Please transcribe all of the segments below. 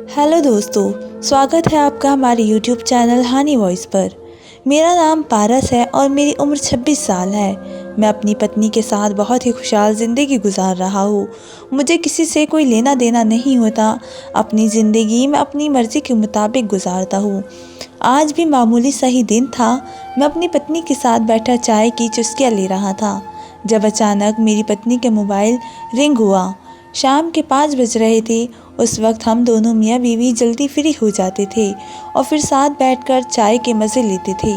Hello दोस्तों, स्वागत है आपका हमारे यूट्यूब चैनल हानी वॉइस पर। मेरा नाम पारस है और मेरी उम्र 26 साल है। मैं अपनी पत्नी के साथ बहुत ही खुशहाल ज़िंदगी गुजार रहा हूँ। मुझे किसी से कोई लेना देना नहीं होता। अपनी ज़िंदगी मैं अपनी मर्ज़ी के मुताबिक गुजारता हूँ। आज भी मामूली सा ही दिन था। मैं अपनी पत्नी के साथ बैठा चाय की चुस्कियाँ ले रहा था जब अचानक मेरी पत्नी के मोबाइल रिंग हुआ। शाम के 5 बज रहे थे। उस वक्त हम दोनों मियाँ बीवी जल्दी फ्री हो जाते थे और फिर साथ बैठकर चाय के मज़े लेते थे।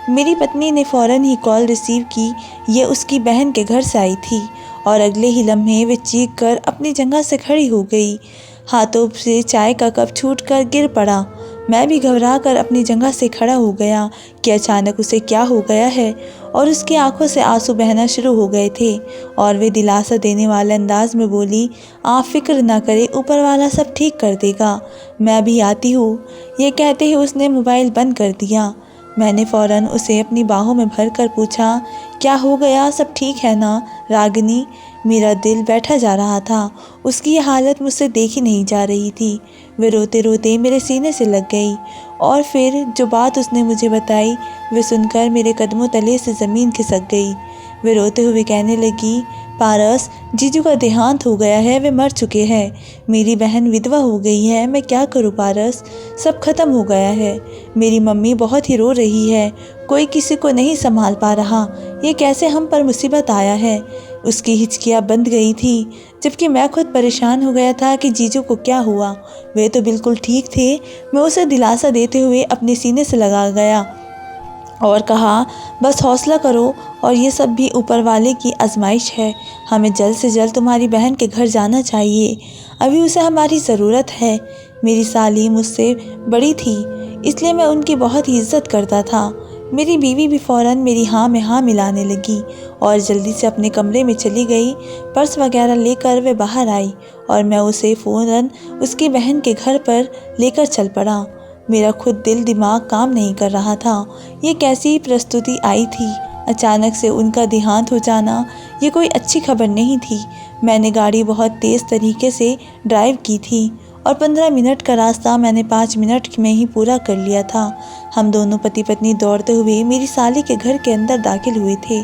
मेरी पत्नी ने फ़ौरन ही कॉल रिसीव की। ये उसकी बहन के घर से आई थी और अगले ही लम्हे वे चीख कर अपनी जगह से खड़ी हो गई। हाथों से चाय का कप छूटकर गिर पड़ा। मैं भी घबरा कर अपनी जगह से खड़ा हो गया कि अचानक उसे क्या हो गया है, और उसकी आंखों से आंसू बहना शुरू हो गए थे और वे दिलासा देने वाले अंदाज में बोली, आप फिक्र ना करें, ऊपर वाला सब ठीक कर देगा, मैं अभी आती हूँ। ये कहते ही उसने मोबाइल बंद कर दिया। मैंने फ़ौरन उसे अपनी बाहों में भरकर पूछा, क्या हो गया, सब ठीक है ना रागिनी? मेरा दिल बैठा जा रहा था। उसकी ये हालत मुझसे देखी नहीं जा रही थी। वे रोते रोते मेरे सीने से लग गई और फिर जो बात उसने मुझे बताई वे सुनकर मेरे कदमों तले से ज़मीन खिसक गई। वे रोते हुए कहने लगी, पारस, जीजू का देहांत हो गया है, वे मर चुके हैं। मेरी बहन विधवा हो गई है, मैं क्या करूं पारस, सब खत्म हो गया है। मेरी मम्मी बहुत ही रो रही है, कोई किसी को नहीं संभाल पा रहा। ये कैसे हम पर मुसीबत आया है। उसकी हिचकियाँ बंध गई थी, जबकि मैं खुद परेशान हो गया था कि जीजू को क्या हुआ। वे तो बिल्कुल ठीक थे। मैं उसे दिलासा देते हुए अपने सीने से लगा गया और कहा, बस हौसला करो, और ये सब भी ऊपर वाले की आजमाइश है। हमें जल्द से जल्द तुम्हारी बहन के घर जाना चाहिए, अभी उसे हमारी ज़रूरत है। मेरी साली मुझसे बड़ी थी, इसलिए मैं उनकी बहुत ही इज्जत करता था। मेरी बीवी भी फ़ौरन मेरी हाँ में हाँ मिलाने लगी और जल्दी से अपने कमरे में चली गई। पर्स वगैरह लेकर वे बाहर आई और मैं उसे फ़ौरन उसकी बहन के घर पर लेकर चल पड़ा। मेरा खुद दिल दिमाग काम नहीं कर रहा था। ये कैसी प्रस्तुति आई थी। अचानक से उनका देहांत हो जाना ये कोई अच्छी खबर नहीं थी। मैंने गाड़ी बहुत तेज़ तरीके से ड्राइव की थी और 15 मिनट का रास्ता मैंने 5 मिनट में ही पूरा कर लिया था। हम दोनों पति पत्नी दौड़ते हुए मेरी साली के घर के अंदर दाखिल हुए थे।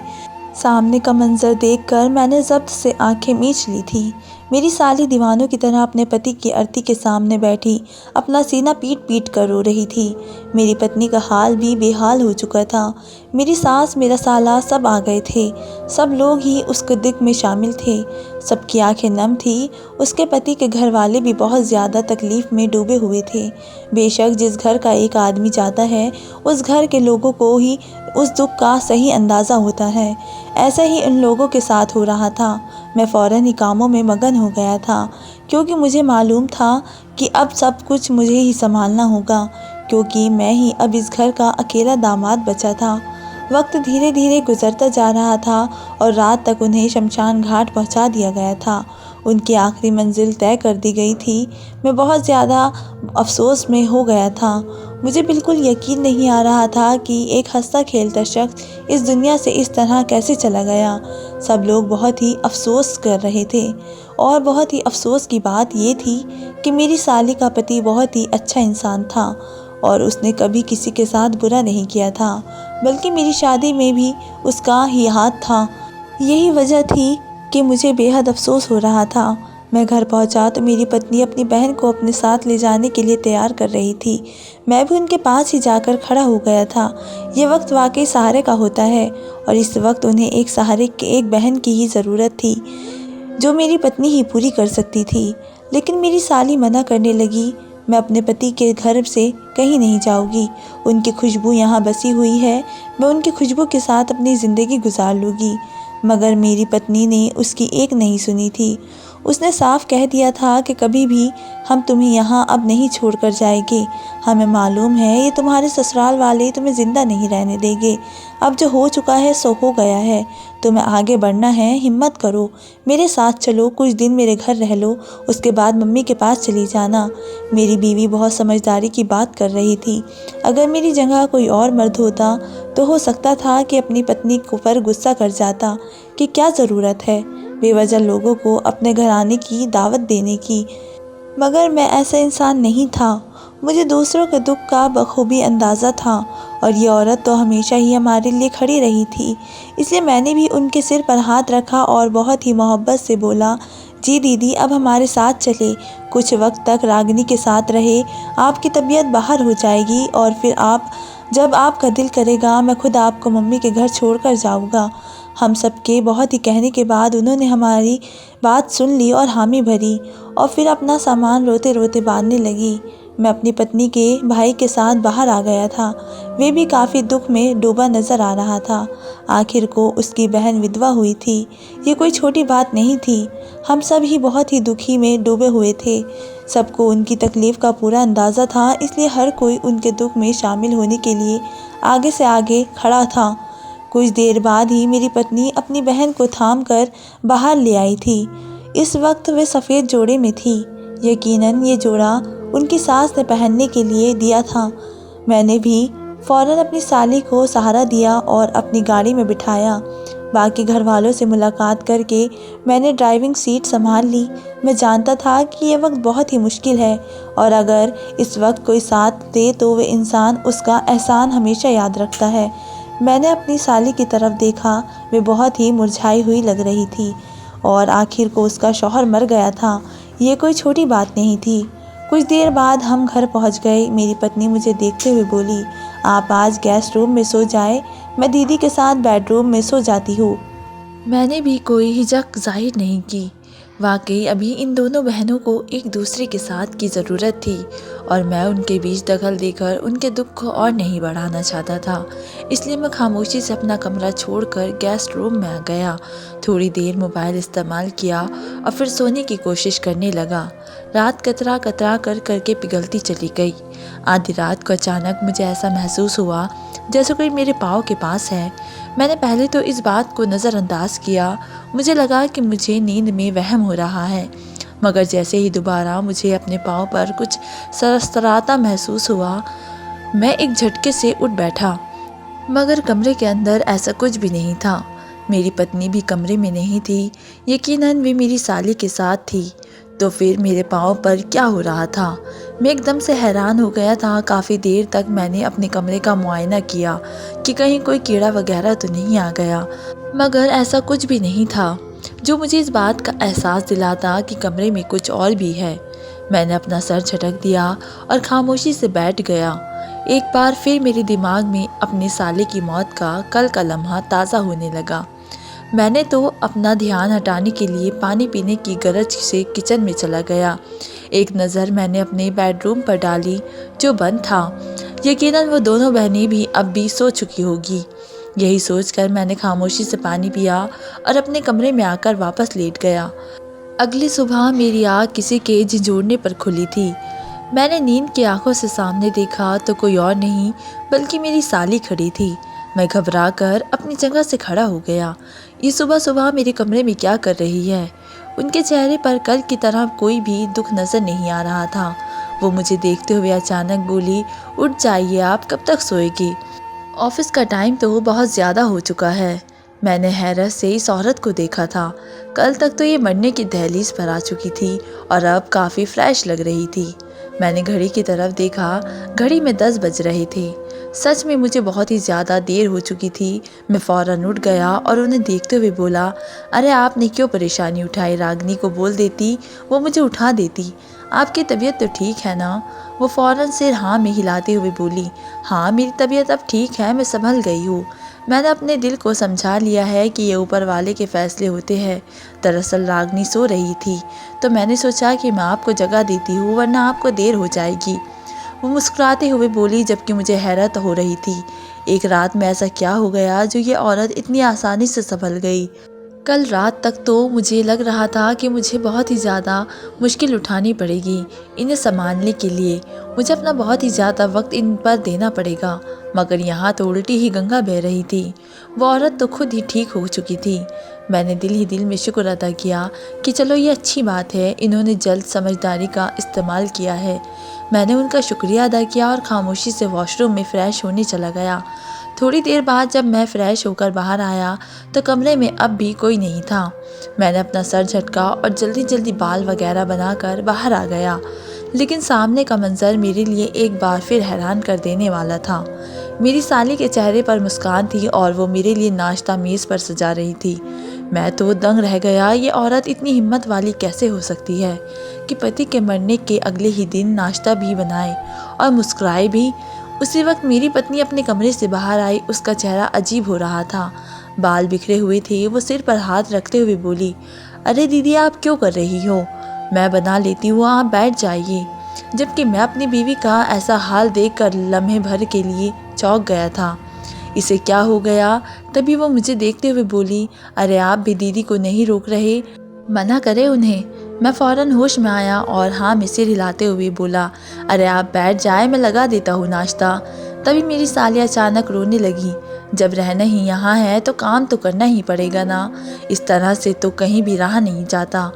सामने का मंजर देखकर मैंने ज़ब्त से आंखें मींच ली थी। मेरी साली दीवानों की तरह अपने पति की अर्थी के सामने बैठी अपना सीना पीट पीट कर रो रही थी। मेरी पत्नी का हाल भी बेहाल हो चुका था। मेरी सास, मेरा साला सब आ गए थे। सब लोग ही उसके दुख में शामिल थे। सबकी आंखें नम थी। उसके पति के घर वाले भी बहुत ज़्यादा तकलीफ़ में डूबे हुए थे। बेशक जिस घर का एक आदमी जाता है उस घर के लोगों को ही उस दुख का सही अंदाज़ा होता है। ऐसा ही उन लोगों के साथ हो रहा था। मैं फ़ौरन ही कामों में मगन हो गया था, क्योंकि मुझे मालूम था कि अब सब कुछ मुझे ही संभालना होगा, क्योंकि मैं ही अब इस घर का अकेला दामाद बचा था। वक्त धीरे धीरे गुजरता जा रहा था और रात तक उन्हें शमशान घाट पहुंचा दिया गया था। उनकी आखिरी मंजिल तय कर दी गई थी। मैं बहुत ज़्यादा अफसोस में हो गया था। मुझे बिल्कुल यकीन नहीं आ रहा था कि एक हंसता खेलता शख्स इस दुनिया से इस तरह कैसे चला गया। सब लोग बहुत ही अफसोस कर रहे थे और बहुत ही अफसोस की बात ये थी कि मेरी साली का पति बहुत ही अच्छा इंसान था और उसने कभी किसी के साथ बुरा नहीं किया था, बल्कि मेरी शादी में भी उसका ही हाथ था। यही वजह थी कि मुझे बेहद अफसोस हो रहा था। मैं घर पहुंचा तो मेरी पत्नी अपनी बहन को अपने साथ ले जाने के लिए तैयार कर रही थी। मैं भी उनके पास ही जाकर खड़ा हो गया था। ये वक्त वाकई सहारे का होता है और इस वक्त उन्हें एक सहारे के एक बहन की ही ज़रूरत थी, जो मेरी पत्नी ही पूरी कर सकती थी। लेकिन मेरी साली मना करने लगी। मैं अपने पति के घर से कहीं नहीं जाऊंगी। उनकी खुशबू यहाँ बसी हुई है, मैं उनकी खुशबू के साथ अपनी ज़िंदगी गुजार लूँगी। मगर मेरी पत्नी ने उसकी एक नहीं सुनी थी। उसने साफ कह दिया था कि कभी भी हम तुम्हें यहाँ अब नहीं छोड़कर जाएंगे। हमें मालूम है ये तुम्हारे ससुराल वाले तुम्हें ज़िंदा नहीं रहने देंगे। अब जो हो चुका है सो हो गया है। तुम्हें आगे बढ़ना है, हिम्मत करो, मेरे साथ चलो, कुछ दिन मेरे घर रह लो, उसके बाद मम्मी के पास चली जाना। मेरी बीवी बहुत समझदारी की बात कर रही थी। अगर मेरी जगह कोई और मर्द होता तो हो सकता था कि अपनी पत्नी को पर गुस्सा कर जाता कि क्या ज़रूरत है बेवजह लोगों को अपने घर आने की दावत देने की। मगर मैं ऐसा इंसान नहीं था। मुझे दूसरों के दुख का बखूबी अंदाज़ा था और ये औरत तो हमेशा ही हमारे लिए खड़ी रही थी। इसलिए मैंने भी उनके सिर पर हाथ रखा और बहुत ही मोहब्बत से बोला, जी दीदी, अब हमारे साथ चले। कुछ वक्त तक रागिनी के साथ रहे, आपकी तबीयत बाहर हो जाएगी और फिर जब आपका दिल करेगा मैं खुद आपको मम्मी के घर छोड़कर जाऊंगा। हम सबके बहुत ही कहने के बाद उन्होंने हमारी बात सुन ली और हामी भरी और फिर अपना सामान रोते रोते बांधने लगी। मैं अपनी पत्नी के भाई के साथ बाहर आ गया था। वे भी काफ़ी दुख में डूबा नज़र आ रहा था। आखिर को उसकी बहन विधवा हुई थी। ये कोई छोटी बात नहीं थी। हम सब ही बहुत ही दुखी में डूबे हुए थे। सबको उनकी तकलीफ़ का पूरा अंदाज़ा था, इसलिए हर कोई उनके दुख में शामिल होने के लिए आगे से आगे खड़ा था। कुछ देर बाद ही मेरी पत्नी अपनी बहन को थाम कर बाहर ले आई थी। इस वक्त वे सफ़ेद जोड़े में थी। यकीनन ये जोड़ा उनकी सास ने पहनने के लिए दिया था। मैंने भी फ़ौरन अपनी साली को सहारा दिया और अपनी गाड़ी में बिठाया। बाकी घर वालों से मुलाकात करके मैंने ड्राइविंग सीट संभाल ली। मैं जानता था कि यह वक्त बहुत ही मुश्किल है और अगर इस वक्त कोई साथ दे तो वे इंसान उसका एहसान हमेशा याद रखता है। मैंने अपनी साली की तरफ देखा। वे बहुत ही मुरझाई हुई लग रही थी और आखिर को उसका शौहर मर गया था। ये कोई छोटी बात नहीं थी। कुछ देर बाद हम घर पहुंच गए। मेरी पत्नी मुझे देखते हुए बोली, आप आज गेस्ट रूम में सो जाए, मैं दीदी के साथ बेडरूम में सो जाती हूँ। मैंने भी कोई हिचक जाहिर नहीं की। वाकई अभी इन दोनों बहनों को एक दूसरे के साथ की ज़रूरत थी और मैं उनके बीच दखल देकर उनके दुख को और नहीं बढ़ाना चाहता था। इसलिए मैं खामोशी से अपना कमरा छोड़कर गेस्ट रूम में आ गया। थोड़ी देर मोबाइल इस्तेमाल किया और फिर सोने की कोशिश करने लगा। रात कतरा कतरा कर करके पिघलती चली गई। आधी रात को अचानक मुझे ऐसा महसूस हुआ जैसे कोई मेरे पाँव के पास है। मैंने पहले तो इस बात को नज़रअंदाज किया। मुझे लगा कि मुझे नींद में वहम हो रहा है, मगर जैसे ही दोबारा मुझे अपने पाँव पर कुछ सरसराता महसूस हुआ, मैं एक झटके से उठ बैठा। मगर कमरे के अंदर ऐसा कुछ भी नहीं था। मेरी पत्नी भी कमरे में नहीं थी। यकीनन वे मेरी साली के साथ थी। तो फिर मेरे पाँव पर क्या हो रहा था? मैं एकदम से हैरान हो गया था। काफ़ी देर तक मैंने अपने कमरे का मुआयना किया कि कहीं कोई कीड़ा वगैरह तो नहीं आ गया, मगर ऐसा कुछ भी नहीं था जो मुझे इस बात का एहसास दिलाता कि कमरे में कुछ और भी है। मैंने अपना सर झटक दिया और खामोशी से बैठ गया। एक बार फिर मेरे दिमाग में अपने साले की मौत का कल का लम्हा ताज़ा होने लगा। मैंने तो अपना ध्यान हटाने के लिए पानी पीने की गरज से किचन में चला गया। एक नज़र मैंने अपने बेडरूम पर डाली जो बंद था। यकीनन वो दोनों बहनें भी अब भी सो चुकी होगी। यही सोचकर मैंने खामोशी से पानी पिया और अपने कमरे में आकर वापस लेट गया। अगली सुबह मेरी आँख किसी के झिंझोड़ने पर खुली थी। मैंने नींद की आंखों से सामने देखा तो कोई और नहीं बल्कि मेरी साली खड़ी थी। मैं घबरा कर अपनी जगह से खड़ा हो गया। ये सुबह सुबह मेरे कमरे में क्या कर रही है? उनके चेहरे पर कल की तरह कोई भी दुख नज़र नहीं आ रहा था। वो मुझे देखते हुए अचानक बोली, उठ जाइए, आप कब तक सोएगी? ऑफिस का टाइम तो बहुत ज़्यादा हो चुका है। मैंने हैरत से इस औरत को देखा था। कल तक तो ये मरने की दहलीज पर आ चुकी थी और अब काफ़ी फ्रेश लग रही थी। मैंने घड़ी की तरफ देखा। घड़ी में 10 बज रहे थे। सच में मुझे बहुत ही ज़्यादा देर हो चुकी थी। मैं फ़ौरन उठ गया और उन्हें देखते हुए बोला, अरे आपने क्यों परेशानी उठाई? रागिनी को बोल देती, वो मुझे उठा देती। आपकी तबीयत तो ठीक है ना? वो फ़ौरन सिर हाँ में हिलाते हुए बोली, हाँ मेरी तबीयत अब ठीक है, मैं संभल गई हूँ। मैंने अपने दिल को समझा लिया है कि ये ऊपर वाले के फ़ैसले होते हैं। दरअसल रागिनी सो रही थी तो मैंने सोचा कि मैं आपको जगह देती हूँ, वरना आपको देर हो जाएगी। वो मुस्कुराते हुए बोली, जबकि मुझे हैरत हो रही थी। एक रात में ऐसा क्या हो गया जो ये औरत इतनी आसानी से संभल गई? कल रात तक तो मुझे लग रहा था कि मुझे बहुत ही ज़्यादा मुश्किल उठानी पड़ेगी इन्हें संभालने के लिए। मुझे अपना बहुत ही ज़्यादा वक्त इन पर देना पड़ेगा, मगर यहाँ तो उल्टी ही गंगा बह रही थी। वो औरत तो खुद ही ठीक हो चुकी थी। मैंने दिल ही दिल में शुक्र अदा किया कि चलो ये अच्छी बात है, इन्होंने जल्द समझदारी का इस्तेमाल किया है। मैंने उनका शुक्रिया अदा किया और खामोशी से वॉशरूम में फ़्रेश होने चला गया। थोड़ी देर बाद जब मैं फ्रेश होकर बाहर आया तो कमरे में अब भी कोई नहीं था। मैंने अपना सर झटका और जल्दी जल्दी बाल वगैरह बनाकर बाहर आ गया, लेकिन सामने का मंजर मेरे लिए एक बार फिर हैरान कर देने वाला था। मेरी साली के चेहरे पर मुस्कान थी और वो मेरे लिए नाश्ता मेज़ पर सजा रही थी। मैं तो दंग रह गया, ये औरत इतनी हिम्मत वाली कैसे हो सकती है कि पति के मरने के अगले ही दिन नाश्ता भी बनाए और मुस्कुराए भी। उसी वक्त मेरी पत्नी अपने कमरे से बाहर आई। उसका चेहरा अजीब हो रहा था, बाल बिखरे हुए थे। वो सिर पर हाथ रखते हुए बोली, अरे दीदी, आप क्यों कर रही हो? मैं बना लेती हूँ, आप बैठ जाइए। जबकि मैं अपनी बीवी का ऐसा हाल देखकर लम्हे भर के लिए चौंक गया था। इसे क्या हो गया? तभी वो मुझे देखते हुए बोली, अरे आप भी दीदी को नहीं रोक रहे, मना करें उन्हें। मैं फ़ौरन होश में आया और हाँ में सिर हिलाते हुए बोला, अरे आप बैठ जाए, मैं लगा देता हूँ नाश्ता। तभी मेरी साली अचानक रोने लगी। जब रहना ही यहाँ है तो काम तो करना ही पड़ेगा ना, इस तरह से तो कहीं भी रहा नहीं जाता।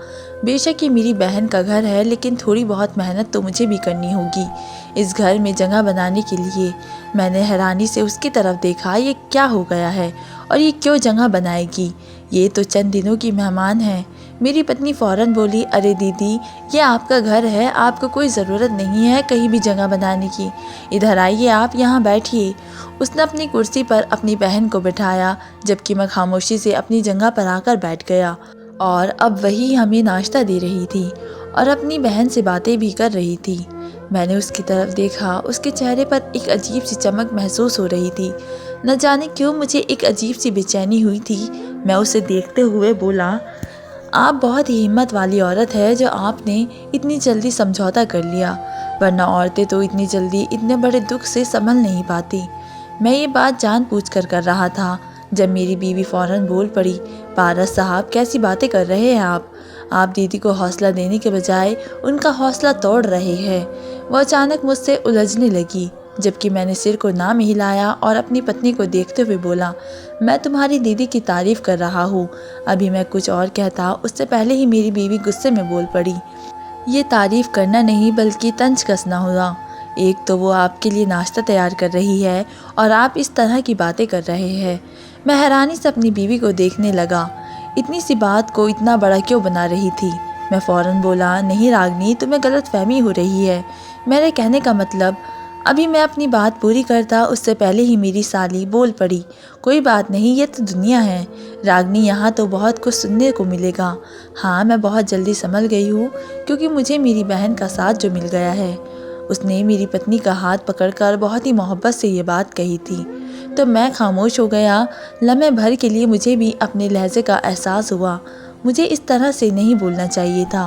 बेशक ये मेरी बहन का घर है, लेकिन थोड़ी बहुत मेहनत तो मुझे भी करनी होगी इस घर में जगह बनाने के लिए। मैंने हैरानी से उसकी तरफ देखा। ये क्या हो गया है और ये क्यों जगह बनाएगी? ये तो चंद दिनों की मेहमान है। मेरी पत्नी फ़ौरन बोली, अरे दीदी, ये आपका घर है, आपको कोई ज़रूरत नहीं है कहीं भी जगह बनाने की। इधर आइए, आप यहाँ बैठिए। उसने अपनी कुर्सी पर अपनी बहन को बिठाया, जबकि मैं खामोशी से अपनी जगह पर आकर बैठ गया। और अब वही हमें नाश्ता दे रही थी और अपनी बहन से बातें भी कर रही थी। मैंने उसकी तरफ देखा। उसके चेहरे पर एक अजीब सी चमक महसूस हो रही थी। न जाने क्यों मुझे एक अजीब सी बेचैनी हुई थी। मैं उसे देखते हुए बोला, आप बहुत ही हिम्मत वाली औरत है जो आपने इतनी जल्दी समझौता कर लिया, वरना औरतें तो इतनी जल्दी इतने बड़े दुख से संभल नहीं पाती। मैं ये बात जानबूझकर कर रहा था। जब मेरी बीवी फ़ौरन बोल पड़ी, पारस साहब, कैसी बातें कर रहे हैं आप दीदी को हौसला देने के बजाय उनका हौसला तोड़ रहे हैं। वह अचानक मुझसे उलझने लगी, जबकि मैंने सिर को ना में हिलाया और अपनी पत्नी को देखते हुए बोला, मैं तुम्हारी दीदी की तारीफ़ कर रहा हूँ। अभी मैं कुछ और कहता उससे पहले ही मेरी बीवी गुस्से में बोल पड़ी, ये तारीफ़ करना नहीं बल्कि तंज कसना हुआ। एक तो वो आपके लिए नाश्ता तैयार कर रही है और आप इस तरह की बातें कर रहे हैं। मैं हैरानी से अपनी बीवी को देखने लगा। इतनी सी बात को इतना बड़ा क्यों बना रही थी? मैं फ़ौरन बोला, नहीं रागनी, तुम्हें गलतफहमी हो रही है। मेरे कहने का मतलब। अभी मैं अपनी बात पूरी करता उससे पहले ही मेरी साली बोल पड़ी, कोई बात नहीं, ये तो दुनिया है रागनी, यहाँ तो बहुत कुछ सुनने को मिलेगा। हाँ, मैं बहुत जल्दी संभल गई हूँ क्योंकि मुझे मेरी बहन का साथ जो मिल गया है। उसने मेरी पत्नी का हाथ पकड़कर बहुत ही मोहब्बत से ये बात कही थी। तो मैं खामोश हो गया। लम्हे भर के लिए मुझे भी अपने लहजे का एहसास हुआ। मुझे इस तरह से नहीं बोलना चाहिए था।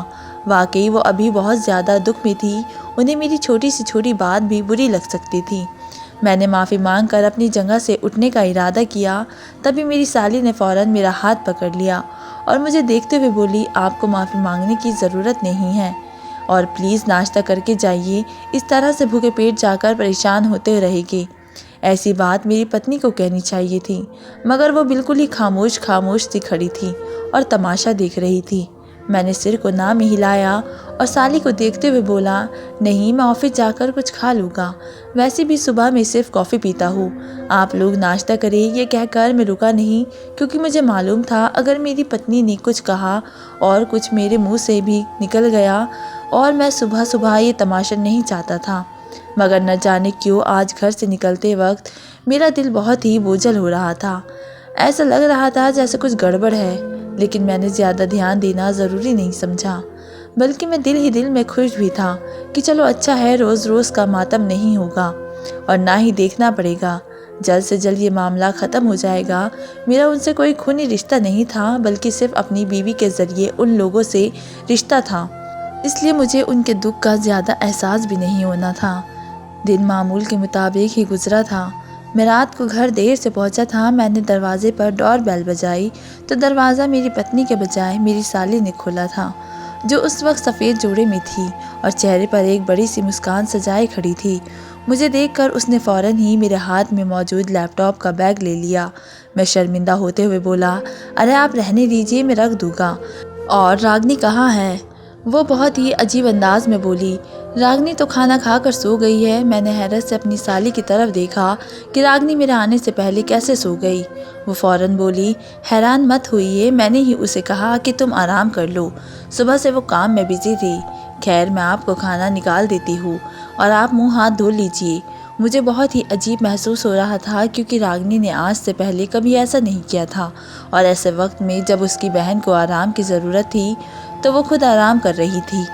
वाकई वो अभी बहुत ज़्यादा दुख में थी। उन्हें मेरी छोटी से छोटी बात भी बुरी लग सकती थी। मैंने माफ़ी मांगकर अपनी जगह से उठने का इरादा किया। तभी मेरी साली ने फ़ौरन मेरा हाथ पकड़ लिया और मुझे देखते हुए बोली, आपको माफ़ी मांगने की ज़रूरत नहीं है और प्लीज़ नाश्ता करके जाइए, इस तरह से भूखे पेट जाकर परेशान होते रहेंगे। ऐसी बात मेरी पत्नी को कहनी चाहिए थी, मगर वो बिल्कुल ही खामोश सी खड़ी थी और तमाशा देख रही थी। मैंने सिर को ना में हिलाया और साली को देखते हुए बोला, नहीं, मैं ऑफिस जाकर कुछ खा लूँगा, वैसे भी सुबह में सिर्फ कॉफ़ी पीता हूँ। आप लोग नाश्ता करें। ये कहकर मैं रुका नहीं, क्योंकि मुझे मालूम था अगर मेरी पत्नी ने कुछ कहा और कुछ मेरे मुंह से भी निकल गया, और मैं सुबह सुबह ये तमाशा नहीं चाहता था। मगर न जाने क्यों आज घर से निकलते वक्त मेरा दिल बहुत ही बोझल हो रहा था। ऐसा लग रहा था जैसे कुछ गड़बड़ है, लेकिन मैंने ज़्यादा ध्यान देना ज़रूरी नहीं समझा। बल्कि मैं दिल ही दिल में खुश भी था कि चलो अच्छा है, रोज़ रोज़ का मातम नहीं होगा और ना ही देखना पड़ेगा। जल्द से जल्द ये मामला ख़त्म हो जाएगा। मेरा उनसे कोई खूनी रिश्ता नहीं था, बल्कि सिर्फ अपनी बीवी के ज़रिए उन लोगों से रिश्ता था, इसलिए मुझे उनके दुख का ज़्यादा एहसास भी नहीं होना था। दिन मामूल के मुताबिक ही गुजरा था। मैं रात को घर देर से पहुंचा था। मैंने दरवाजे पर डोर बेल बजाई तो दरवाज़ा मेरी पत्नी के बजाय मेरी साली ने खोला था, जो उस वक्त सफ़ेद जोड़े में थी और चेहरे पर एक बड़ी सी मुस्कान सजाए खड़ी थी। मुझे देखकर उसने फ़ौरन ही मेरे हाथ में मौजूद लैपटॉप का बैग ले लिया। मैं शर्मिंदा होते हुए बोला, अरे आप रहने दीजिए, मैं रख दूँगा। और रागनी कहाँ है? वो बहुत ही अजीब अंदाज में बोली, रागनी तो खाना खाकर सो गई है। मैंने हैरत से अपनी साली की तरफ देखा कि रागनी मेरे आने से पहले कैसे सो गई। वो फ़ौरन बोली, हैरान मत होइए, मैंने ही उसे कहा कि तुम आराम कर लो। सुबह से वो काम में बिजी थी। खैर, मैं आपको खाना निकाल देती हूँ और आप मुँह हाथ धो लीजिए। मुझे बहुत ही अजीब महसूस हो रहा था क्योंकि रागनी ने आज से पहले कभी ऐसा नहीं किया था, और ऐसे वक्त में जब उसकी बहन को आराम की ज़रूरत थी तो वो खुद आराम कर रही थी।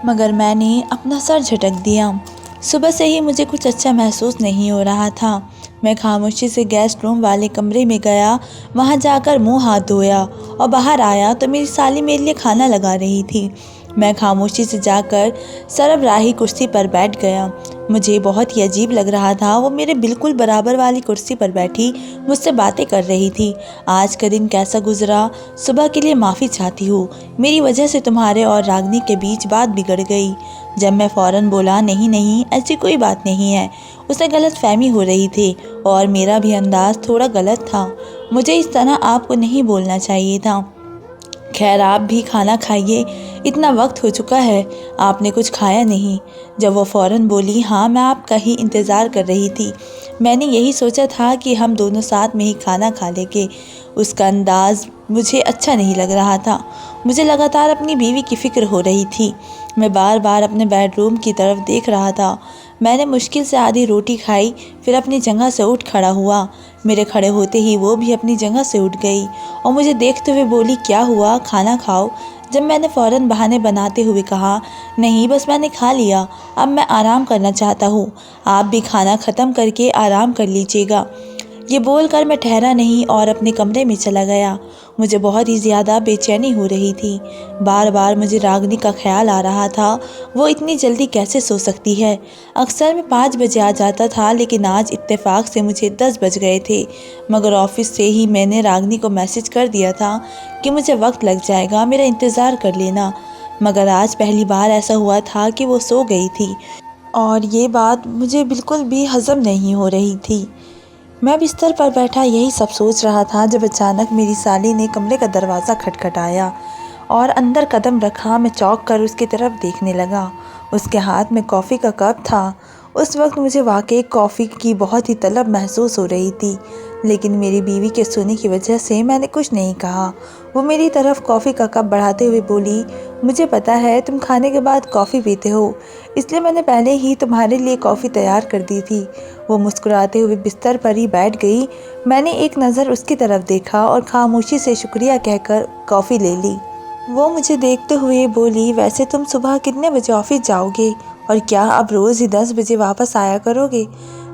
मगर मैंने अपना सर झटक दिया। सुबह से ही मुझे कुछ अच्छा महसूस नहीं हो रहा था। मैं खामोशी से गेस्ट रूम वाले कमरे में गया। वहां जाकर मुंह हाथ धोया और बाहर आया तो मेरी साली मेरे लिए खाना लगा रही थी। मैं खामोशी से जाकर सरबराही कुर्सी पर बैठ गया। मुझे बहुत ही अजीब लग रहा था। वो मेरे बिल्कुल बराबर वाली कुर्सी पर बैठी मुझसे बातें कर रही थी। आज का दिन कैसा गुजरा, सुबह के लिए माफ़ी चाहती हूँ। मेरी वजह से तुम्हारे और रागनी के बीच बात बिगड़ गई। जब मैं फ़ौरन बोला, नहीं नहीं, ऐसी कोई बात नहीं है, उसे गलतफहमी हो रही थी और मेरा भी अंदाज़ थोड़ा गलत था। मुझे इस तरह आपको नहीं बोलना चाहिए था। खैर, आप भी खाना खाइए, इतना वक्त हो चुका है, आपने कुछ खाया नहीं। जब वो फ़ौरन बोली, हाँ, मैं आपका ही इंतज़ार कर रही थी। मैंने यही सोचा था कि हम दोनों साथ में ही खाना खा लेंगे। उसका अंदाज़ मुझे अच्छा नहीं लग रहा था। मुझे लगातार अपनी बीवी की फ़िक्र हो रही थी। मैं बार बार अपने बेडरूम की तरफ देख रहा था। मैंने मुश्किल से आधी रोटी खाई, फिर अपनी जगह से उठ खड़ा हुआ। मेरे खड़े होते ही वो भी अपनी जगह से उठ गई और मुझे देखते हुए बोली, क्या हुआ, खाना खाओ। जब मैंने फ़ौरन बहाने बनाते हुए कहा, नहीं, बस मैंने खा लिया, अब मैं आराम करना चाहता हूँ, आप भी खाना ख़त्म करके आराम कर लीजिएगा। ये बोलकर मैं ठहरा नहीं और अपने कमरे में चला गया। मुझे बहुत ही ज़्यादा बेचैनी हो रही थी। बार बार मुझे रागनी का ख्याल आ रहा था। वो इतनी जल्दी कैसे सो सकती है। अक्सर मैं 5 बजे आ जाता था, लेकिन आज इत्तेफाक से मुझे 10 बज गए थे। मगर ऑफिस से ही मैंने रागनी को मैसेज कर दिया था कि मुझे वक्त लग जाएगा, मेरा इंतज़ार कर लेना। मगर आज पहली बार ऐसा हुआ था कि वो सो गई थी और ये बात मुझे बिल्कुल भी हज़म नहीं हो रही थी। मैं बिस्तर पर बैठा यही सब सोच रहा था जब अचानक मेरी साली ने कमरे का दरवाज़ा खटखटाया और अंदर कदम रखा। मैं चौंक कर उसकी तरफ देखने लगा। उसके हाथ में कॉफ़ी का कप था। उस वक्त मुझे वाकई कॉफ़ी की बहुत ही तलब महसूस हो रही थी, लेकिन मेरी बीवी के सोने की वजह से मैंने कुछ नहीं कहा। वो मेरी तरफ कॉफ़ी का कप बढ़ाते हुए बोली, मुझे पता है तुम खाने के बाद कॉफ़ी पीते हो, इसलिए मैंने पहले ही तुम्हारे लिए कॉफ़ी तैयार कर दी थी। वो मुस्कुराते हुए बिस्तर पर ही बैठ गई। मैंने एक नज़र उसकी तरफ देखा और खामोशी से शुक्रिया कहकर कॉफ़ी ले ली। वो मुझे देखते हुए बोली, वैसे तुम सुबह कितने बजे ऑफिस जाओगे और क्या अब रोज़ ही 10 बजे वापस आया करोगे?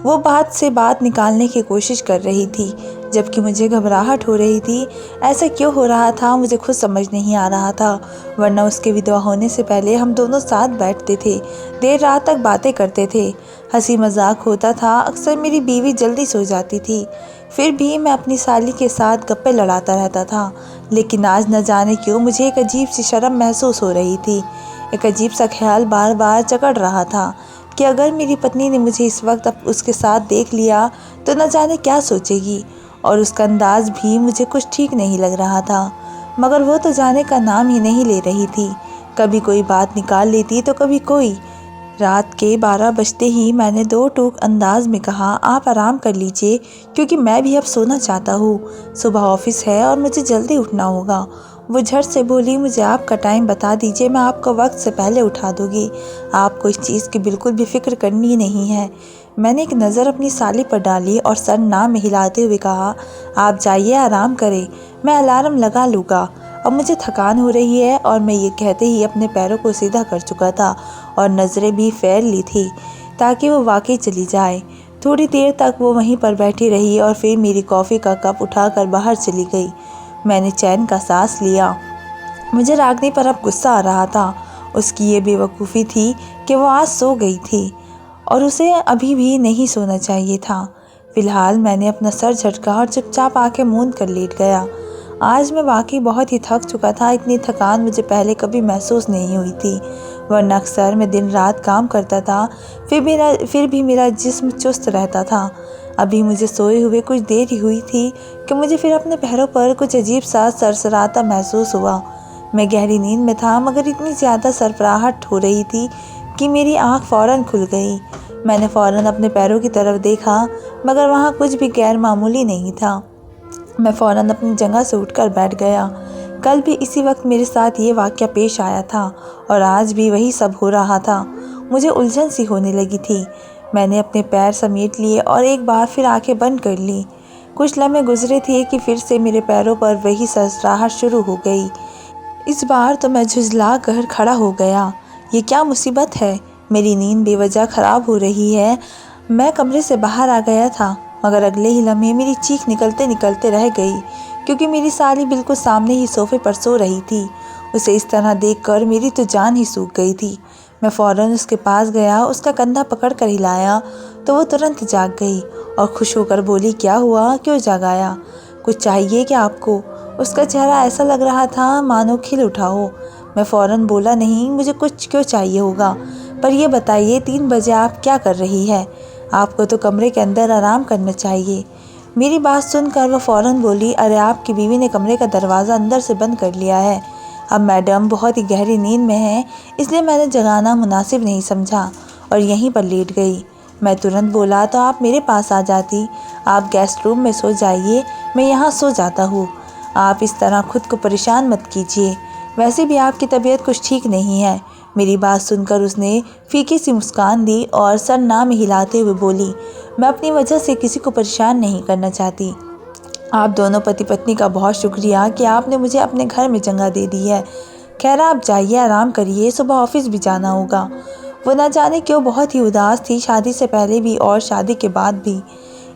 वो बात से बात निकालने की कोशिश कर रही थी, जबकि मुझे घबराहट हो रही थी। ऐसा क्यों हो रहा था मुझे खुद समझ नहीं आ रहा था, वरना उसके विधवा होने से पहले हम दोनों साथ बैठते थे, देर रात तक बातें करते थे, हंसी मजाक होता था। अक्सर मेरी बीवी जल्दी सो जाती थी, फिर भी मैं अपनी साली के साथ गप्पे लड़ाता रहता था। लेकिन आज न जाने क्यों मुझे एक अजीब सी शर्म महसूस हो रही थी। एक अजीब सा ख्याल बार बार जकड़ रहा था कि अगर मेरी पत्नी ने मुझे इस वक्त अब उसके साथ देख लिया तो न जाने क्या सोचेगी, और उसका अंदाज भी मुझे कुछ ठीक नहीं लग रहा था। मगर वो तो जाने का नाम ही नहीं ले रही थी। कभी कोई बात निकाल लेती तो कभी कोई। रात के 12 बजते ही मैंने 2 टूक अंदाज में कहा, आप आराम कर लीजिए क्योंकि मैं भी अब सोना चाहता हूँ, सुबह ऑफिस है और मुझे जल्दी उठना होगा। वो झट से बोली, मुझे आपका टाइम बता दीजिए, मैं आपको वक्त से पहले उठा दूँगी, आपको इस चीज़ की बिल्कुल भी फ़िक्र करनी नहीं है। मैंने एक नज़र अपनी साली पर डाली और सर ना में हिलाते हुए कहा, आप जाइए आराम करें, मैं अलार्म लगा लूँगा, अब मुझे थकान हो रही है। और मैं ये कहते ही अपने पैरों को सीधा कर चुका था और नज़रें भी फेर ली थी ताकि वो वाकई चली जाए। थोड़ी देर तक वो वहीं पर बैठी रही और फिर मेरी कॉफ़ी का कप उठाकर बाहर चली गई। मैंने चैन का सांस लिया। मुझे रागनी पर अब गुस्सा आ रहा था। उसकी ये बेवकूफ़ी थी कि वो आज सो गई थी और उसे अभी भी नहीं सोना चाहिए था। फिलहाल मैंने अपना सर झटका और चुपचाप आंखें मूंद कर लेट गया। आज मैं वाकई बहुत ही थक चुका था। इतनी थकान मुझे पहले कभी महसूस नहीं हुई थी, वरना अक्सर मैं दिन रात काम करता था, फिर भी मेरा जिस्म चुस्त रहता था। अभी मुझे सोए हुए कुछ देर ही हुई थी कि मुझे फिर अपने पैरों पर कुछ अजीब सा सरसराता महसूस हुआ। मैं गहरी नींद में था, मगर इतनी ज़्यादा सरफराहट हो रही थी कि मेरी आँख फ़ौरन खुल गई। मैंने फ़ौरन अपने पैरों की तरफ देखा, मगर वहाँ कुछ भी गैर मामूली नहीं था। मैं फ़ौरन अपनी जगह से उठकर बैठ गया। कल भी इसी वक्त मेरे साथ ये वाक़या पेश आया था और आज भी वही सब हो रहा था। मुझे उलझन सी होने लगी थी। मैंने अपने पैर समेट लिए और एक बार फिर आंखें बंद कर ली। कुछ लम्हे गुजरे थे कि फिर से मेरे पैरों पर वही सरसराहट शुरू हो गई। इस बार तो मैं झुंझला कर खड़ा हो गया। ये क्या मुसीबत है? मेरी नींद बेवजह ख़राब हो रही है। मैं कमरे से बाहर आ गया था, मगर अगले ही लम्हे मेरी चीख निकलते निकलते रह गई, क्योंकि मेरी साली बिल्कुल सामने ही सोफ़े पर सो रही थी। उसे इस तरह देखकर मेरी तो जान ही सूख गई थी। मैं फ़ौरन उसके पास गया, उसका कंधा पकड़ कर हिलाया तो वो तुरंत जाग गई और खुश होकर बोली, क्या हुआ, क्यों जगाया? कुछ चाहिए क्या आपको? उसका चेहरा ऐसा लग रहा था मानो खिल उठा हो। मैं फ़ौरन बोला, नहीं, मुझे कुछ क्यों चाहिए होगा, पर यह बताइए 3 बजे आप क्या कर रही है? आपको तो कमरे के अंदर आराम करना चाहिए। मेरी बात सुनकर वह फ़ौरन बोली, अरे आपकी बीवी ने कमरे का दरवाज़ा अंदर से बंद कर लिया है। अब मैडम बहुत ही गहरी नींद में है, इसलिए मैंने जगाना मुनासिब नहीं समझा और यहीं पर लेट गई। मैं तुरंत बोला, तो आप मेरे पास आ जाती। आप गेस्ट रूम में सो जाइए, मैं यहाँ सो जाता हूँ। आप इस तरह खुद को परेशान मत कीजिए, वैसे भी आपकी तबीयत कुछ ठीक नहीं है। मेरी बात सुनकर उसने फीकी सी मुस्कान दी और सर ना में हिलाते हुए बोली, मैं अपनी वजह से किसी को परेशान नहीं करना चाहती। आप दोनों पति पत्नी का बहुत शुक्रिया कि आपने मुझे अपने घर में जगह दे दी है। खैर आप जाइए, आराम करिए, सुबह ऑफिस भी जाना होगा। वो न जाने क्यों बहुत ही उदास थी, शादी से पहले भी और शादी के बाद भी।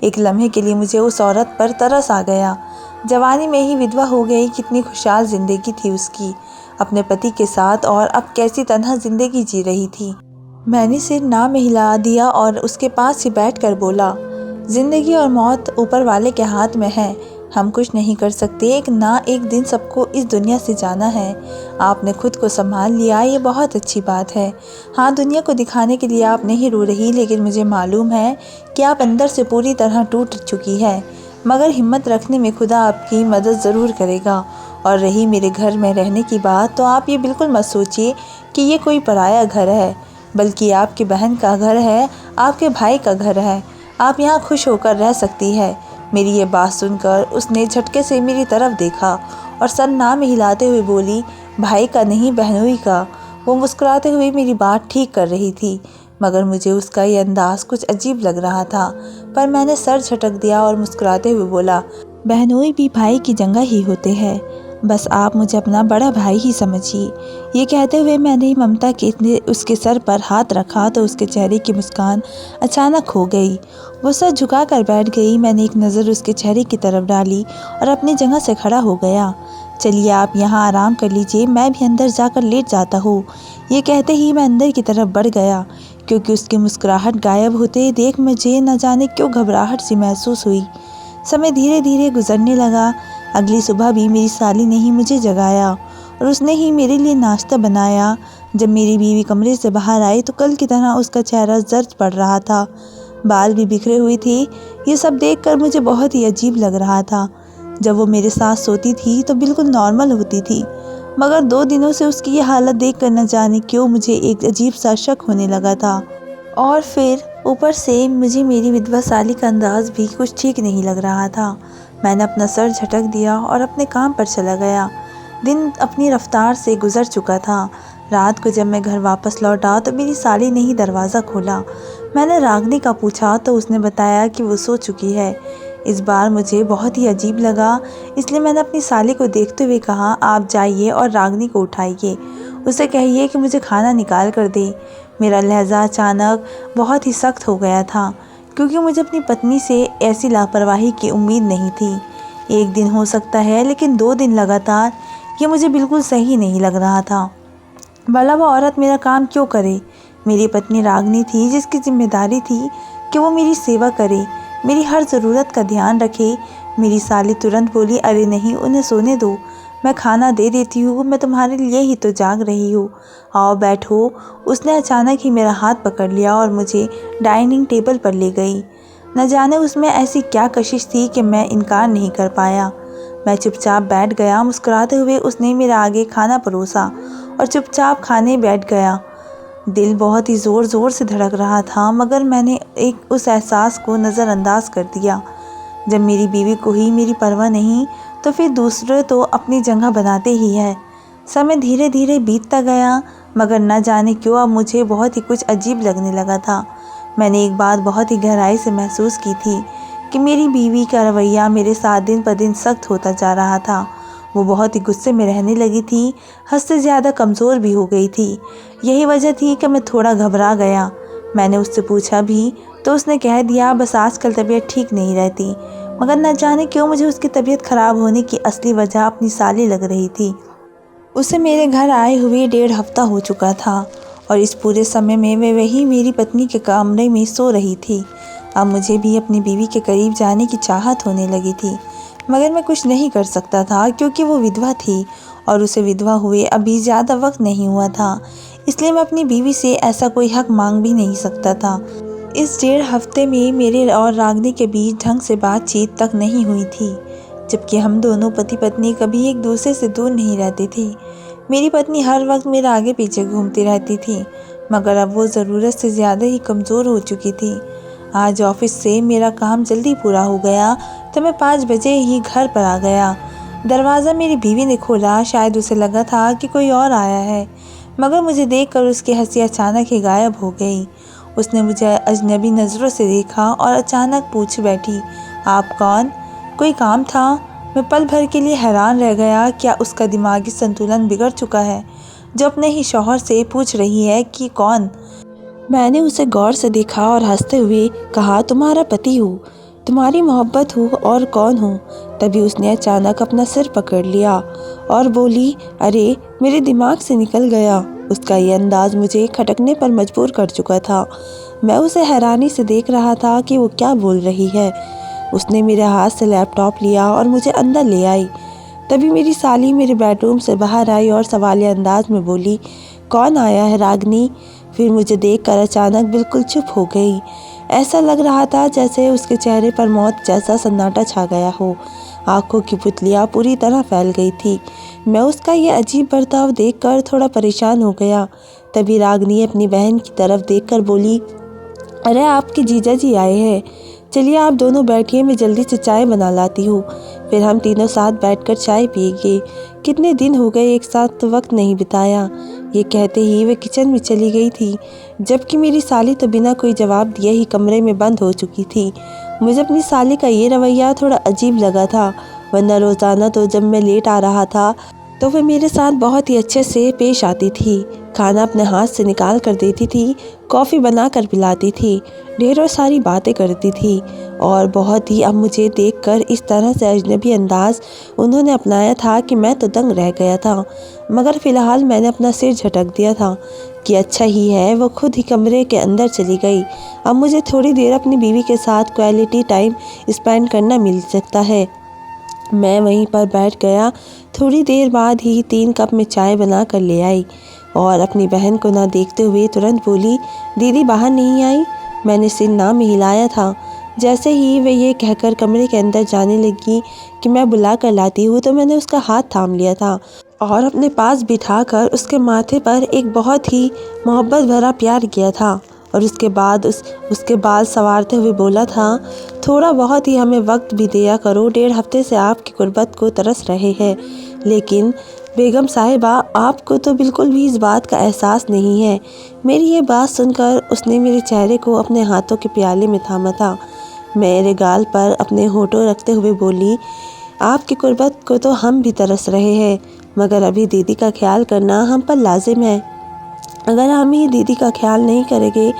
एक लम्हे के लिए मुझे उस औरत पर तरस आ गया। जवानी में ही विधवा हो गई, कितनी खुशहाल ज़िंदगी थी उसकी अपने पति के साथ, और अब कैसी तन्हा ज़िंदगी जी रही थी। मैंने सिर ना में हिला दिया और उसके पास ही बैठकर बोला, ज़िंदगी और मौत ऊपर वाले के हाथ में है, हम कुछ नहीं कर सकते। एक दिन सबको इस दुनिया से जाना है। आपने खुद को संभाल लिया, ये बहुत अच्छी बात है। हाँ, दुनिया को दिखाने के लिए आप नहीं रो रही, लेकिन मुझे मालूम है कि आप अंदर से पूरी तरह टूट चुकी है। मगर हिम्मत रखने में खुदा आपकी मदद ज़रूर करेगा। और रही मेरे घर में रहने की बात, तो आप ये बिल्कुल मत सोचिए कि ये कोई पराया घर है, बल्कि आपकी बहन का घर है, आपके भाई का घर है। आप यहाँ खुश होकर रह सकती है। मेरी ये बात सुनकर उसने झटके से मेरी तरफ देखा और सर ना में हिलाते हुए बोली, भाई का नहीं, बहनोई का। वो मुस्कुराते हुए मेरी बात ठीक कर रही थी, मगर मुझे उसका ये अंदाज़ कुछ अजीब लग रहा था। पर मैंने सर झटक दिया और मुस्कुराते हुए बोला, बहनोई भी भाई की जगह ही होते हैं, बस आप मुझे अपना बड़ा भाई ही समझिए। ये कहते हुए मैंने ममता के उसके सर पर हाथ रखा तो उसके चेहरे की मुस्कान अचानक खो गई। वो सर झुकाकर बैठ गई। मैंने एक नज़र उसके चेहरे की तरफ डाली और अपनी जगह से खड़ा हो गया। चलिए आप यहाँ आराम कर लीजिए, मैं भी अंदर जाकर लेट जाता हूँ। ये कहते ही मैं अंदर की तरफ बढ़ गया, क्योंकि उसकी मुस्कुराहट गायब होते देख मुझे न जाने क्यों घबराहट सी महसूस हुई। समय धीरे धीरे गुजरने लगा। अगली सुबह भी मेरी साली ने ही मुझे जगाया और उसने ही मेरे लिए नाश्ता बनाया। जब मेरी बीवी कमरे से बाहर आई तो कल की तरह उसका चेहरा जर्द पड़ रहा था, बाल भी बिखरे हुई थी। ये सब देखकर मुझे बहुत ही अजीब लग रहा था। जब वो मेरे साथ सोती थी तो बिल्कुल नॉर्मल होती थी, मगर 2 दिनों से उसकी ये हालत देखकर न जाने क्यों मुझे एक अजीब सा शक होने लगा था। और फिर ऊपर से मुझे मेरी विधवा साली का अंदाज़ भी कुछ ठीक नहीं लग रहा था। मैंने अपना सर झटक दिया और अपने काम पर चला गया। दिन अपनी रफ्तार से गुजर चुका था। रात को जब मैं घर वापस लौटा तो मेरी साली ने ही दरवाज़ा खोला। मैंने रागनी का पूछा तो उसने बताया कि वो सो चुकी है। इस बार मुझे बहुत ही अजीब लगा, इसलिए मैंने अपनी साली को देखते हुए कहा, आप जाइए और रागनी को उठाइए, उसे कहिए कि मुझे खाना निकाल कर दे। मेरा लहजा अचानक बहुत ही सख्त हो गया था, क्योंकि मुझे अपनी पत्नी से ऐसी लापरवाही की उम्मीद नहीं थी। 1 दिन हो सकता है, लेकिन 2 दिन लगातार ये मुझे बिल्कुल सही नहीं लग रहा था। भला वो औरत मेरा काम क्यों करे? मेरी पत्नी रागनी थी, जिसकी जिम्मेदारी थी कि वो मेरी सेवा करे, मेरी हर ज़रूरत का ध्यान रखे। मेरी साली तुरंत बोली, अरे नहीं, उन्हें सोने दो, मैं खाना दे देती हूँ, मैं तुम्हारे लिए ही तो जाग रही हूँ, आओ बैठो। उसने अचानक ही मेरा हाथ पकड़ लिया और मुझे डाइनिंग टेबल पर ले गई। न जाने उसमें ऐसी क्या कशिश थी कि मैं इनकार नहीं कर पाया। मैं चुपचाप बैठ गया। मुस्कुराते हुए उसने मेरे आगे खाना परोसा और चुपचाप खाने बैठ गया। दिल बहुत ही ज़ोर ज़ोर से धड़क रहा था, मगर मैंने उस एहसास को नज़रअंदाज कर दिया। जब मेरी बीवी को ही मेरी परवाह नहीं, तो फिर दूसरे तो अपनी जगह बनाते ही है। समय धीरे धीरे बीतता गया, मगर न जाने क्यों अब मुझे बहुत ही कुछ अजीब लगने लगा था। मैंने एक बात बहुत ही गहराई से महसूस की थी कि मेरी बीवी का रवैया मेरे साथ दिन पर दिन सख्त होता जा रहा था। वो बहुत ही गुस्से में रहने लगी थी, हद से ज़्यादा कमज़ोर भी हो गई थी। यही वजह थी कि मैं थोड़ा घबरा गया। मैंने उससे पूछा भी तो उसने कह दिया बस आजकल तबीयत ठीक नहीं रहती, मगर न जाने क्यों मुझे उसकी तबीयत ख़राब होने की असली वजह अपनी साली लग रही थी। उसे मेरे घर आए हुए 1.5 हफ्ता हो चुका था और इस पूरे समय में वे वही मेरी पत्नी के कमरे में सो रही थी। अब मुझे भी अपनी बीवी के करीब जाने की चाहत होने लगी थी, मगर मैं कुछ नहीं कर सकता था क्योंकि वो विधवा थी और उसे विधवा हुए अभी ज़्यादा वक्त नहीं हुआ था। इसलिए मैं अपनी बीवी से ऐसा कोई हक मांग भी नहीं सकता था। इस 1.5 हफ्ते में मेरे और रागनी के बीच ढंग से बातचीत तक नहीं हुई थी, जबकि हम दोनों पति पत्नी कभी एक दूसरे से दूर नहीं रहते थे। मेरी पत्नी हर वक्त मेरे आगे पीछे घूमती रहती थी, मगर अब वो ज़रूरत से ज़्यादा ही कमज़ोर हो चुकी थी। आज ऑफिस से मेरा काम जल्दी पूरा हो गया तो मैं 5 बजे ही घर पर आ गया। दरवाज़ा मेरी बीवी ने खोला। शायद उसे लगा था कि कोई और आया है, मगर मुझे देखकर उसकी हंसी अचानक ही गायब हो गई। उसने मुझे अजनबी नज़रों से देखा और अचानक पूछ बैठी, आप कौन? कोई काम था? मैं पल भर के लिए हैरान रह गया। क्या उसका दिमागी संतुलन बिगड़ चुका है जो अपने ही शौहर से पूछ रही है कि कौन? मैंने उसे गौर से देखा और हंसते हुए कहा, तुम्हारा पति हूँ, तुम्हारी मोहब्बत हूँ, और कौन हूँ? तभी उसने अचानक अपना सिर पकड़ लिया और बोली, अरे मेरे दिमाग से निकल गया। उसका ये अंदाज मुझे खटकने पर मजबूर कर चुका था। मैं उसे हैरानी से देख रहा था कि वो क्या बोल रही है। उसने मेरे हाथ से लैपटॉप लिया और मुझे अंदर ले आई। तभी मेरी साली मेरे बेडरूम से बाहर आई और सवालिया अंदाज में बोली, कौन आया है रागनी? फिर मुझे देखकर अचानक बिल्कुल चुप हो गई। ऐसा लग रहा था जैसे उसके चेहरे पर मौत जैसा सन्नाटा छा गया हो। आंखों की पुतलियाँ पूरी तरह फैल गई थी। मैं उसका ये अजीब बर्ताव देखकर थोड़ा परेशान हो गया। तभी रागनी अपनी बहन की तरफ देखकर बोली, अरे आपके जीजा जी आए हैं, चलिए आप दोनों बैठिए, मैं जल्दी से चाय बना लाती हूँ, फिर हम तीनों साथ बैठकर चाय पिएंगे। कितने दिन हो गए एक साथ वक्त नहीं बिताया। ये कहते ही वे किचन में चली गई थी, जबकि मेरी साली तो बिना कोई जवाब दिए ही कमरे में बंद हो चुकी थी। मुझे अपनी साली का ये रवैया थोड़ा अजीब लगा था, वरना रोज़ाना तो जब मैं लेट आ रहा था तो वह मेरे साथ बहुत ही अच्छे से पेश आती थी। खाना अपने हाथ से निकाल कर देती थी, कॉफ़ी बना कर पिलाती थी, ढेरों सारी बातें करती थी और बहुत ही अब मुझे देखकर इस तरह से अजनबी अंदाज उन्होंने अपनाया था कि मैं तो दंग रह गया था। मगर फ़िलहाल मैंने अपना सिर झटक दिया था कि अच्छा ही है वो खुद ही कमरे के अंदर चली गई। अब मुझे थोड़ी देर अपनी बीवी के साथ क्वालिटी टाइम स्पेंड करना मिल सकता है। मैं वहीं पर बैठ गया। थोड़ी देर बाद ही 3 कप में चाय बना कर ले आई और अपनी बहन को ना देखते हुए तुरंत बोली, दीदी बाहर नहीं आई? मैंने सिर ना में हिलाया था। जैसे ही वे ये कहकर कमरे के अंदर जाने लगी कि मैं बुला कर लाती हूँ, तो मैंने उसका हाथ थाम लिया था और अपने पास बिठाकर उसके माथे पर एक बहुत ही मोहब्बत भरा प्यार किया था और उसके बाद उसके बाल संवारते हुए बोला था, थोड़ा बहुत ही हमें वक्त भी दिया करो, 1.5 हफ्ते से आपकी गुर्बत को तरस रहे हैं। लेकिन बेगम साहिबा, आपको तो बिल्कुल भी इस बात का एहसास नहीं है। मेरी ये बात सुनकर उसने मेरे चेहरे को अपने हाथों के प्याले में थामा था। मेरे गाल पर अपने होठों रखते हुए बोली, आपकी गुर्बत को तो हम भी तरस रहे हैं, मगर अभी दीदी का ख्याल करना हम पर लाजिम है। अगर हम ही दीदी का ख्याल नहीं करेंगे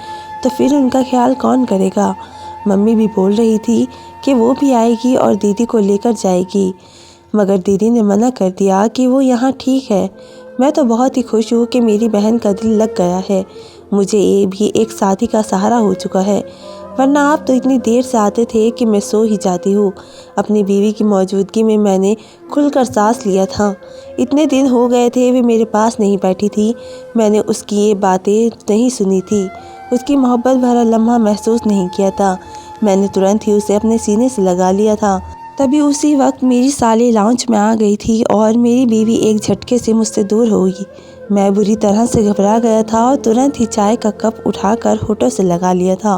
तो फिर उनका ख्याल कौन करेगा? मम्मी भी बोल रही थी कि वो भी आएगी और दीदी को लेकर जाएगी, मगर दीदी ने मना कर दिया कि वो यहाँ ठीक है। मैं तो बहुत ही खुश हूँ कि मेरी बहन का दिल लग गया है। मुझे ये भी एक साथी का सहारा हो चुका है, वरना आप तो इतनी देर से आते थे कि मैं सो ही जाती हूँ। अपनी बीवी की मौजूदगी में मैंने खुलकर सांस लिया था। इतने दिन हो गए थे वे मेरे पास नहीं बैठी थी, मैंने उसकी ये बातें नहीं सुनी थी, उसकी मोहब्बत भरा लम्हा महसूस नहीं किया था। मैंने तुरंत ही उसे अपने सीने से लगा लिया था। तभी उसी वक्त मेरी साली लाउंज में आ गई थी और मेरी बीवी एक झटके से मुझसे दूर हो गई। मैं बुरी तरह से घबरा गया था और तुरंत ही चाय का कप उठाकर होठों से लगा लिया था।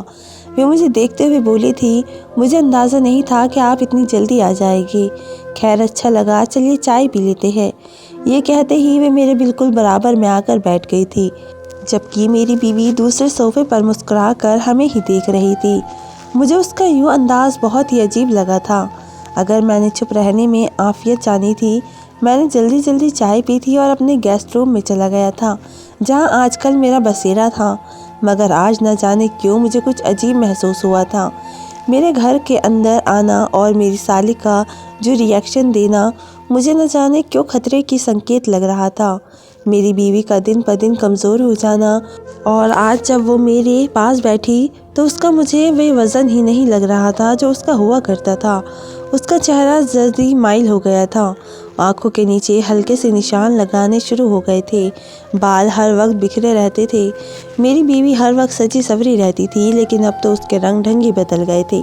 वे मुझे देखते हुए बोली थी, मुझे अंदाज़ा नहीं था कि आप इतनी जल्दी आ जाएगी। खैर अच्छा लगा, चलिए चाय पी लेते हैं। ये कहते ही वे मेरे बिल्कुल बराबर में आकर बैठ गई थी, जबकि मेरी बीवी दूसरे सोफे पर मुस्कुराकर हमें ही देख रही थी। मुझे उसका यूँ अंदाज़ बहुत ही अजीब लगा था। अगर मैंने चुप रहने में आफियत जानी थी, मैंने जल्दी जल्दी चाय पी थी और अपने गेस्ट रूम में चला गया था, जहाँ आजकल मेरा बसेरा था। मगर आज न जाने क्यों मुझे कुछ अजीब महसूस हुआ था। मेरे घर के अंदर आना और मेरी साली का जो रिएक्शन देना मुझे न जाने क्यों खतरे की संकेत लग रहा था। मेरी बीवी का दिन पर दिन कमज़ोर हो जाना, और आज जब वो मेरे पास बैठी तो उसका मुझे वे वज़न ही नहीं लग रहा था जो उसका हुआ करता था। उसका चेहरा जल्दी माइल हो गया था, आंखों के नीचे हल्के से निशान लगाने शुरू हो गए थे, बाल हर वक्त बिखरे रहते थे। मेरी बीवी हर वक्त सजी सवरी रहती थी, लेकिन अब तो उसके रंग ढंग ही बदल गए थे।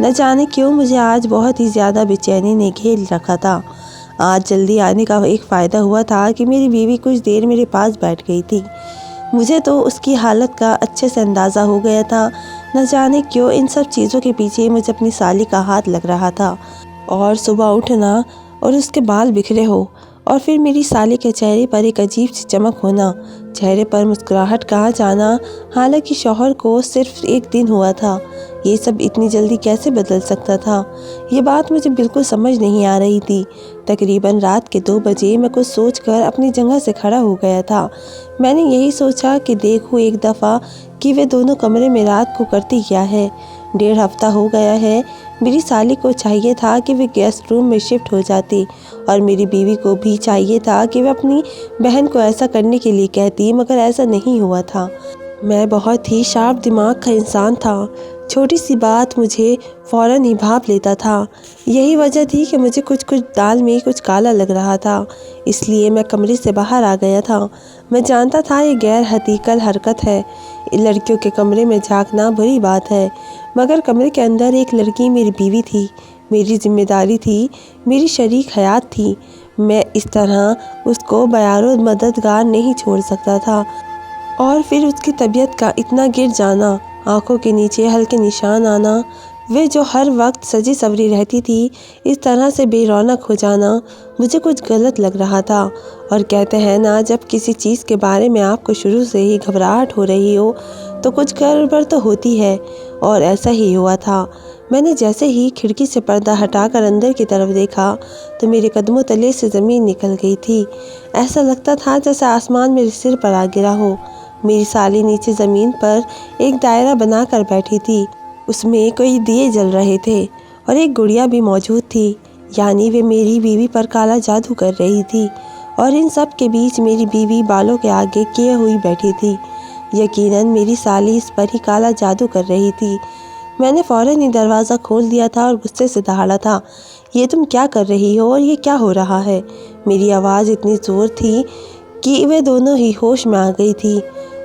न जाने क्यों मुझे आज बहुत ही ज़्यादा बेचैनी ने घेर रखा था। आज जल्दी आने का एक फ़ायदा हुआ था कि मेरी बीवी कुछ देर मेरे पास बैठ गई थी। मुझे तो उसकी हालत का अच्छे से अंदाज़ा हो गया था। न जाने क्यों इन सब चीज़ों के पीछे मुझे अपनी साली का हाथ लग रहा था, और सुबह उठना और उसके बाल बिखरे हो, और फिर मेरी साली के चेहरे पर एक अजीब सी चमक होना, चेहरे पर मुस्कुराहट कहाँ जाना। हालांकि शौहर को सिर्फ एक दिन हुआ था, ये सब इतनी जल्दी कैसे बदल सकता था, ये बात मुझे बिल्कुल समझ नहीं आ रही थी। तकरीबन रात के 2 बजे मैं कुछ सोचकर अपनी जगह से खड़ा हो गया था। मैंने यही सोचा कि देखूँ एक दफ़ा कि वे दोनों कमरे में रात को करती क्या है। 1.5 हफ्ता हो गया है। मेरी साली को चाहिए था कि वे गेस्ट रूम में शिफ्ट हो जाती, और मेरी बीवी को भी चाहिए था कि वे अपनी बहन को ऐसा करने के लिए कहती, मगर ऐसा नहीं हुआ था। मैं बहुत ही शार्प दिमाग का इंसान था। छोटी सी बात मुझे फ़ौरन ही भाप लेता था। यही वजह थी कि मुझे कुछ दाल में कुछ काला लग रहा था, इसलिए मैं कमरे से बाहर आ गया था। मैं जानता था ये गैर हतीकल हरकत है, लड़कियों के कमरे में झांकना बुरी बात है, मगर कमरे के अंदर एक लड़की मेरी बीवी थी, मेरी जिम्मेदारी थी, मेरी शरीक हयात थी। मैं इस तरह उसको बयारो मददगार नहीं छोड़ सकता था। और फिर उसकी तबीयत का इतना गिर जाना, आंखों के नीचे हल्के निशान आना, वे जो हर वक्त सजी सवरी रहती थी इस तरह से बेरौनक हो जाना, मुझे कुछ गलत लग रहा था। और कहते हैं ना, जब किसी चीज़ के बारे में आपको शुरू से ही घबराहट हो रही हो तो कुछ गड़बड़ तो होती है, और ऐसा ही हुआ था। मैंने जैसे ही खिड़की से पर्दा हटाकर अंदर की तरफ देखा तो मेरे कदमों तले से ज़मीन निकल गई थी। ऐसा लगता था जैसे आसमान मेरे सिर पर आ गिरा हो। मेरी साली नीचे ज़मीन पर एक दायरा बनाकर बैठी थी, उसमें कोई दिए जल रहे थे, और एक गुड़िया भी मौजूद थी, यानी वे मेरी बीवी पर काला जादू कर रही थी। और इन सब के बीच मेरी बीवी बालों के आगे किए हुई बैठी थी। यकीनन मेरी साली इस पर ही काला जादू कर रही थी। मैंने फ़ौरन ही दरवाज़ा खोल दिया था और गुस्से से दहाड़ा था, ये तुम क्या कर रही हो और ये क्या हो रहा है? मेरी आवाज़ इतनी ज़ोर थी कि वे दोनों ही होश में आ गई थी,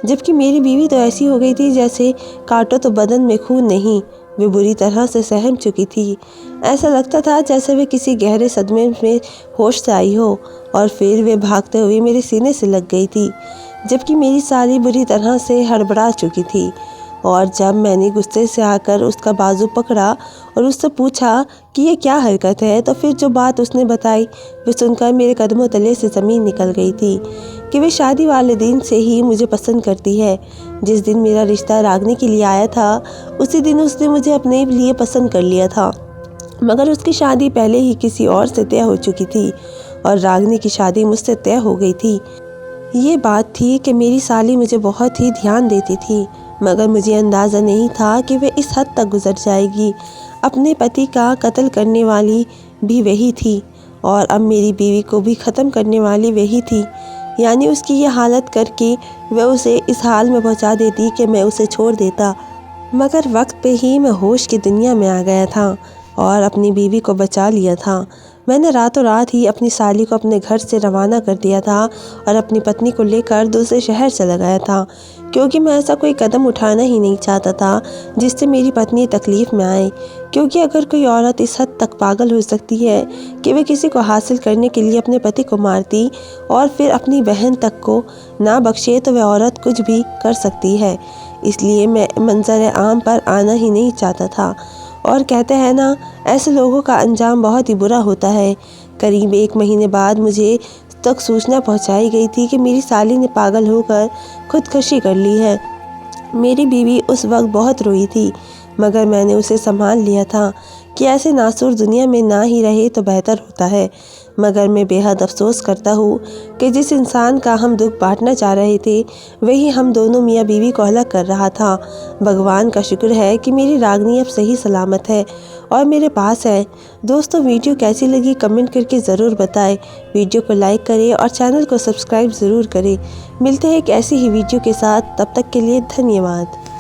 जबकि मेरी बीवी तो ऐसी हो गई थी जैसे काटो तो बदन में खून नहीं। वे बुरी तरह से सहम चुकी थी। ऐसा लगता था जैसे वे किसी गहरे सदमे में होश से आई हो, और फिर वे भागते हुए मेरे सीने से लग गई थी, जबकि मेरी साली बुरी तरह से हड़बड़ा चुकी थी। और जब मैंने गुस्से से आकर उसका बाजू पकड़ा और उससे पूछा कि ये क्या हरकत है, तो फिर जो बात उसने बताई वे सुनकर मेरे कदमों तले से ज़मीन निकल गई थी कि वे शादी वाले दिन से ही मुझे पसंद करती है। जिस दिन मेरा रिश्ता रागनी के लिए आया था उसी दिन उसने मुझे अपने लिए पसंद कर लिया था, मगर उसकी शादी पहले ही किसी और से तय हो चुकी थी और रागनी की शादी मुझसे तय हो गई थी। ये बात थी कि मेरी साली मुझे बहुत ही ध्यान देती थी, मगर मुझे अंदाज़ा नहीं था कि वे इस हद तक गुजर जाएगी। अपने पति का कत्ल करने वाली भी वही थी, और अब मेरी बीवी को भी ख़त्म करने वाली वही थी। यानी उसकी ये हालत करके वह उसे इस हाल में पहुंचा देती कि मैं उसे छोड़ देता। मगर वक्त पे ही मैं होश की दुनिया में आ गया था और अपनी बीवी को बचा लिया था। मैंने रातों रात ही अपनी साली को अपने घर से रवाना कर दिया था और अपनी पत्नी को लेकर दूसरे शहर चला गया था, क्योंकि मैं ऐसा कोई कदम उठाना ही नहीं चाहता था जिससे मेरी पत्नी तकलीफ़ में आए। क्योंकि अगर कोई औरत इस हद तक पागल हो सकती है कि वह किसी को हासिल करने के लिए अपने पति को मारती और फिर अपनी बहन तक को ना बख्शे, तो वह औरत कुछ भी कर सकती है। इसलिए मैं मंजर आम पर आना ही नहीं चाहता था। और कहते हैं ना, ऐसे लोगों का अंजाम बहुत ही बुरा होता है। करीब 1 महीने बाद मुझे तक सूचना पहुंचाई गई थी कि मेरी साली ने पागल होकर खुदकुशी कर ली है। मेरी बीवी उस वक्त बहुत रोई थी, मगर मैंने उसे संभाल लिया था कि ऐसे नासूर दुनिया में ना ही रहे तो बेहतर होता है। मगर मैं बेहद अफसोस करता हूँ कि जिस इंसान का हम दुख बांटना चाह रहे थे, वही हम दोनों मियाँ बीवी को अलग कर रहा था। भगवान का शुक्र है कि मेरी रागनी अब सही सलामत है और मेरे पास है। दोस्तों, वीडियो कैसी लगी कमेंट करके ज़रूर बताएं। वीडियो को लाइक करें और चैनल को सब्सक्राइब ज़रूर करें। मिलते हैं एक ऐसी ही वीडियो के साथ, तब तक के लिए धन्यवाद।